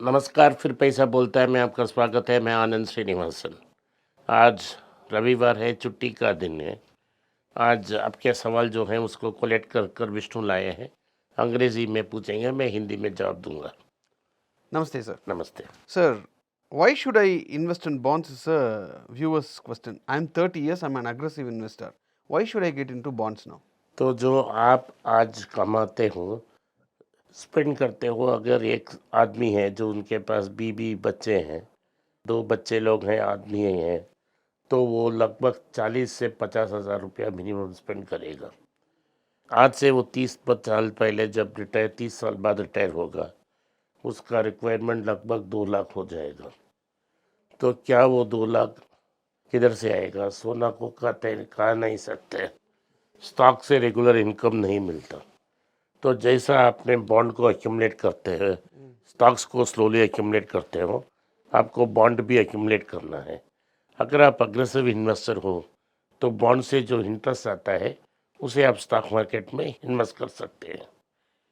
नमस्कार, फिर पैसा बोलता है में आपका स्वागत है। मैं आनंद श्रीनिवासन। आज रविवार है, छुट्टी का दिन है। आज आपके सवाल जो हैं उसको कलेक्ट कर कर विष्णु लाए हैं। अंग्रेजी में पूछेंगे, मैं हिंदी में जवाब दूंगा। Namaste, sir. नमस्ते। Sir, why should I invest in bonds is a viewer's question. I'm 30 years, I'm an aggressive investor. Why should I get into bonds now? तो जो आप आज कमाते हो, स्पेंड करते हो, अगर एक आदमी है जो उनके पास बीवी बच्चे हैं, 2 बच्चे लोग हैं, आदमी हैं, तो वो लगभग 40 से 50,000 रुपया मिनिमम स्पेंड करेगा। आज से वो 30 साल पहले जब 30 साल बाद रिटायर होगा, उसका रिक्वायरमेंट लगभग 2 लाख हो जाएगा। तो क्या वो 2 लाख किधर से आएगा? सोना को कहा नहीं सकते, स्टॉक से रेगुलर इनकम नहीं मिलता। तो जैसा आपने बॉन्ड को एक्यूमुलेट करते हैं, स्टॉक्स को स्लोली एक्यूमुलेट करते हो, आपको बॉन्ड भी एक्यूमुलेट करना है। अगर आप अग्रेसिव इन्वेस्टर हो तो बॉन्ड से जो इंटरेस्ट आता है उसे आप स्टॉक मार्केट में इन्वेस्ट कर सकते हैं।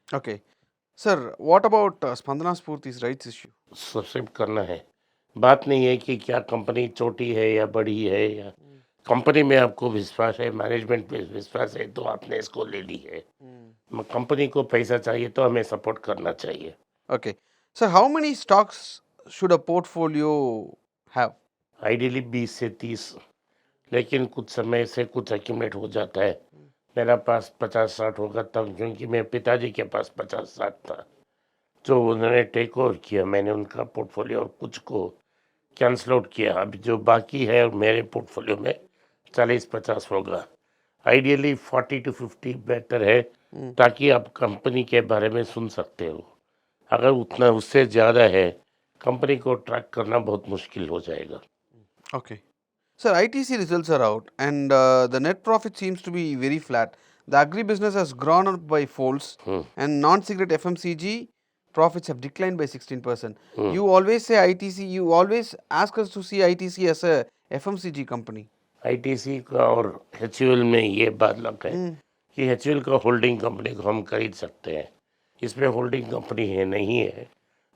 Okay. Sir, what about Spandana Spurti's rights issue? Subscribe करना है। बात नहीं है कि क्या कंपनी छोटी है या बड़ी है, या कंपनी में आपको विश्वास है, मैनेजमेंट पे विश्वास है, तो आपने इसको ले ली है। कंपनी को पैसा चाहिए तो हमें सपोर्ट करना चाहिए। Okay. Sir, how many stocks should a portfolio have? Ideally 20 से 30, लेकिन कुछ समय से कुछ एक्यूमुलेट हो जाता है। मेरा पास 50-60 होगा तब, क्योंकि मेरे पिताजी के पास 50-60 था, जो उन्होंने टेक ओवर किया। मैंने उनका पोर्टफोलियो और कुछ को कैंसल आउट किया। अभी जो बाकी है मेरे पोर्टफोलियो में 40-50 होगा। आइडियली 40 to 50 बेहतर है, ताकि आप कंपनी के बारे में सुन सकते हो। अगर उतना उससे ज़्यादा है, कंपनी को ट्रैक करना बहुत मुश्किल हो जाएगा। Okay. Sir, ITC results are out and the net profit seems to be very flat. The agribusiness has grown up by folds and non-cigarette FMCG profits have declined by 16%. You always say ITC, you always ask us to see ITC as a FMCG company. ITC का और HUL में ये बात लग है कि HUL का holding company को हम खरीद सकते हैं, इसमें होल्डिंग कंपनी है नहीं है।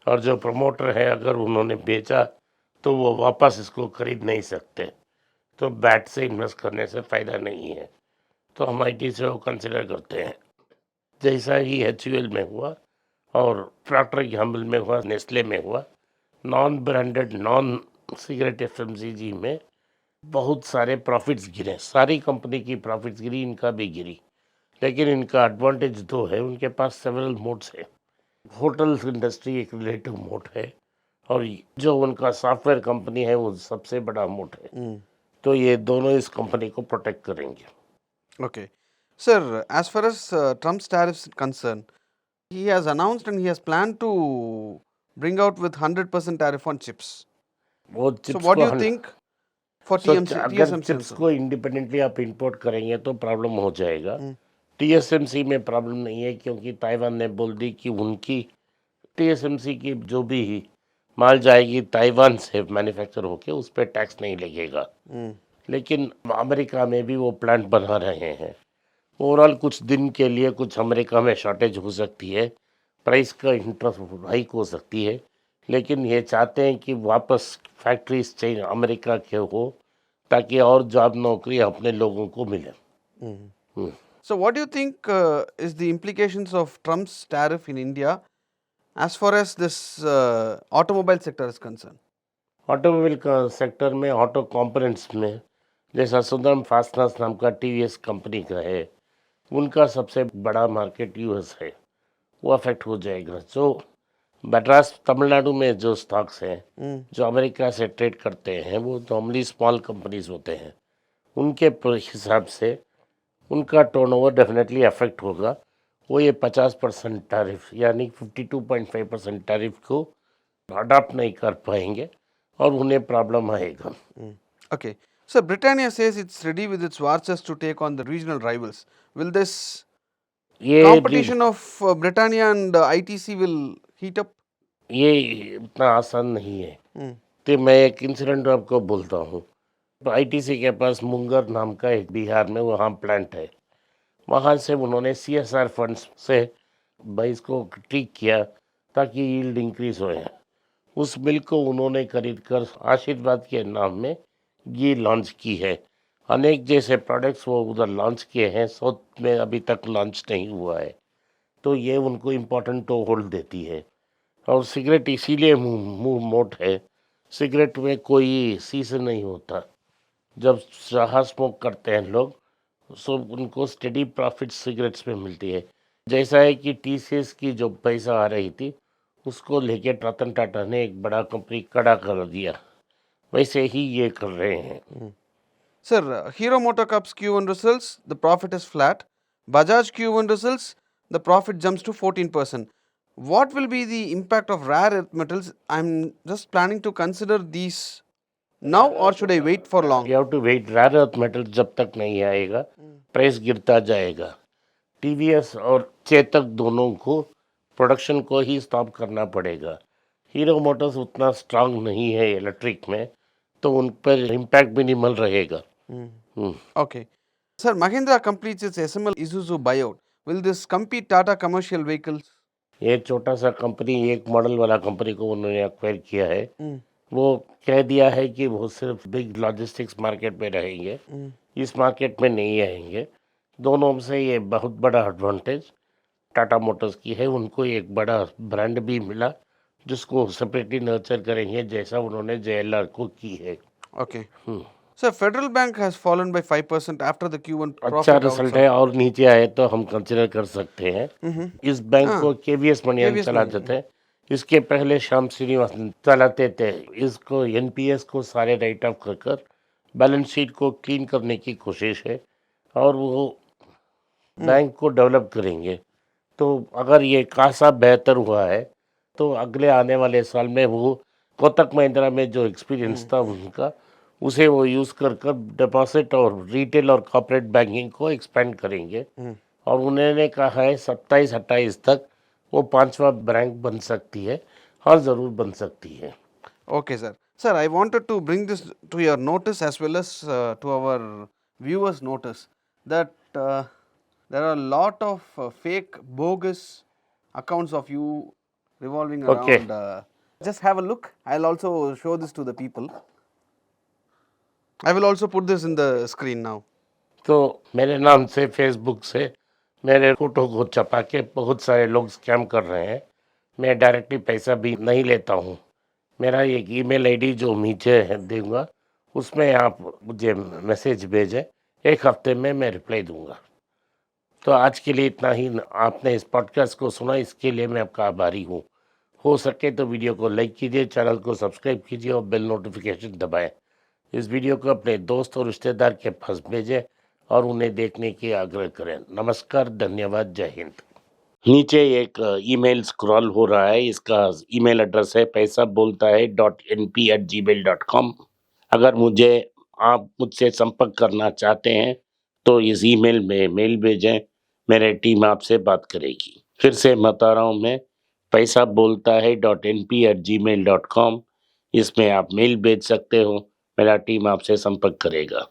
और जो प्रमोटर है, अगर उन्होंने बेचा तो वो वापस इसको खरीद नहीं सकते। तो बैट से इन्वेस्ट करने से फ़ायदा नहीं है। तो हम आईटीसी को कंसिडर करते हैं। जैसा ही एचयूएल में हुआ और प्रॉक्टर गैम्बल में हुआ, नेस्ले में हुआ, non branded non cigarette FMCG में बहुत सारे प्रॉफिट्स गिरे। सारी कंपनी की प्रॉफिट्स गिरी, इनका भी गिरी। लेकिन इनका एडवांटेज दो है, उनके पास सेवरल मोड्स है। होटल इंडस्ट्री एक रिलेटिव मोड है, और जो उनका सॉफ्टवेयर कंपनी है वो सबसे बड़ा मोड है। तो ये दोनों इस कंपनी को प्रोटेक्ट करेंगे। Okay. Sir, as far as Trump's tariffs is concerned, he has announced and he has planned to bring out with 100% tariff on chips. वो So चिप्स what do को you think for अगर TSMC chips also? को independently आप import करेंगे तो problem हो जाएगा। TSMC में प्रॉब्लम नहीं है, क्योंकि ताइवान ने बोल दी कि उनकी टीएसएमसी की जो भी माल जाएगी ताइवान से मैन्युफैक्चर होके, उस पर टैक्स नहीं लगेगा। लेकिन अमेरिका में भी वो प्लांट बना रहे हैं। ओवरऑल कुछ दिन के लिए कुछ अमेरिका में शॉर्टेज हो सकती है, प्राइस का इंटरेस्ट हाइक हो सकती है, लेकिन ये चाहते हैं कि वापस फैक्ट्रीज चाहिए अमेरिका के हो, ताकि और जॉब नौकरी अपने लोगों को मिले। So what do you think is the implications of Trump's tariff in India as far as this automobile sector is concerned? Automobile का सेक्टर में, ऑटो कंपोनेंट्स में, जैसा सुंदरम फास्टनर्स नाम का टीवीएस कंपनी का है, उनका सबसे बड़ा मार्केट यूएस है, वो अफेक्ट हो जाएगा। जो मद्रास तमिलनाडु में जो स्टॉक्स हैं जो अमेरिका से ट्रेड करते हैं, वो नॉर्मली स्मॉल कंपनीज होते हैं, उनके हिसाब से उनका टर्नओवर डेफिनेटली अफेक्ट होगा। वो ये 50% टैरिफ यानी 52.5% टैरिफ को अडाप्ट नहीं कर पाएंगे और उन्हें प्रॉब्लम आएगा। Okay. So Britannia says it's ready with its war chest to take on the regional rivals. Will this ये competition of Britannia and ITC will heat up? ये उतना आसान नहीं है। तो मैं एक इंसिडेंट आपको बोलता हूँ। आईटीसी के पास मुंगर नाम का एक बिहार में वहाँ प्लांट है। वहाँ से उन्होंने सीएसआर फंड्स से भाई इसको ठीक किया ताकि यील्ड इंक्रीज हो। उस मिल्क को उन्होंने खरीद कर आशीर्वाद के नाम में घी लॉन्च की है। अनेक जैसे प्रोडक्ट्स वो उधर लॉन्च किए हैं, साउथ में अभी तक लॉन्च नहीं हुआ है, तो ये उनको इम्पोर्टेंट तो होल्ड देती है। और सिगरेट इसीलिए मुंह मोट है, सिगरेट में कोई सीजन नहीं होता। जब जहाँ स्मोक करते हैं लोग, सो उनको स्टेडी प्रॉफिट सिगरेट्स में मिलती है। जैसा है कि टीसीएस की जो पैसा आ रही थी, उसको लेके रतन टाटा ने एक बड़ा कंपनी खड़ा कर दिया, वैसे ही ये कर रहे हैं। Sir, Hero MotoCorp's Q1 results, the profit is flat. Bajaj Q1 results, the profit jumps to 14%. What will be the impact of rare earth metals? I'm just planning to consider these now, or should I wait for long? You have to wait. Rare earth metal जब तक नहीं आएगा, price गिरता जाएगा। TVS और चेतक दोनों को production को ही स्टॉप करना पड़ेगा। हीरो मोटर्स उतना स्ट्रांग नहीं है इलेक्ट्रिक में, तो उन पर इम्पैक्ट मिनिमल रहेगा। Okay. Sir, Mahindra completes its SML Isuzu buyout. Will this compete Tata commercial vehicles? ये छोटा सा कंपनी, एक मॉडल वाला कंपनी को उन्होंने एक्वायर किया है। वो कह दिया है कि वो सिर्फ बिग लॉजिस्टिक्स मार्केट में रहेंगे, इस मार्केट में नहीं आएंगे। दोनों से ये बहुत बड़ा एडवांटेज टाटा मोटर्स की है। उनको एक बड़ा ब्रांड भी मिला, जिसको सेपरेटली नर्चर करेंगे, जैसा उन्होंने जेएलआर को की है। Okay. Sir, Federal Bank has fallen by 5% after the Q1 अच्छा profit रिजल्ट है, और नीचे आए तो हम कंसिडर कर सकते हैं। इस बैंक को केवीएस मणियन KVS चलाते थे, इसके पहले श्याम श्रीनिवासन चलाते थे। इसको एनपीएस को सारे राइट ऑफ कर बैलेंस शीट को क्लीन करने की कोशिश है, और वो बैंक को डेवलप करेंगे। तो अगर ये खासा बेहतर हुआ है, तो अगले आने वाले साल में वो कोटक महिंद्रा में जो एक्सपीरियंस था उनका, उसे वो यूज़ कर कर डिपॉजिट और रिटेल और कॉर्पोरेट बैंकिंग को एक्सपेंड करेंगे। और उन्होंने कहा है 27-28 तक वो 5वां बैंक बन सकती है, और ज़रूर बन सकती है। Okay, sir. Sir, I wanted to bring this to your notice as well as to our viewers' notice that there are a lot of fake, bogus accounts of you revolving Okay. around. Just have a look. I'll also show this to the people. I will also put this in the screen now. तो मेरे नाम से Facebook से मेरे photo को छपा के बहुत सारे लोग स्कैम कर रहे हैं। मैं डायरेक्टली पैसा भी नहीं लेता हूँ। मेरा एक ईमेल आईडी जो नीचे है दूंगा, उसमें आप मुझे मैसेज भेजें, एक हफ्ते में मैं रिप्लाई दूंगा। तो आज के लिए इतना ही। आपने इस पॉडकास्ट को सुना, इसके लिए मैं आपका आभारी हूँ। हो सके तो वीडियो को लाइक कीजिए, चैनल को सब्सक्राइब कीजिए और बेल नोटिफिकेशन दबाएं। इस वीडियो को अपने दोस्त और रिश्तेदार के पास भेजें और उन्हें देखने की आग्रह करें। नमस्कार, धन्यवाद, जय हिंद। नीचे एक ईमेल स्क्रॉल हो रहा है, इसका ईमेल एड्रेस है paisa.boltahai.np@gmail.com। अगर आप मुझसे संपर्क करना चाहते हैं तो इस ईमेल में मेल भेजें, मेरी टीम आपसे बात करेगी। फिर से बता रहा हूँ मैं, paisa.boltahai.np@gmail.com। इसमें आप मेल भेज सकते हो, मेरा टीम आपसे संपर्क करेगा।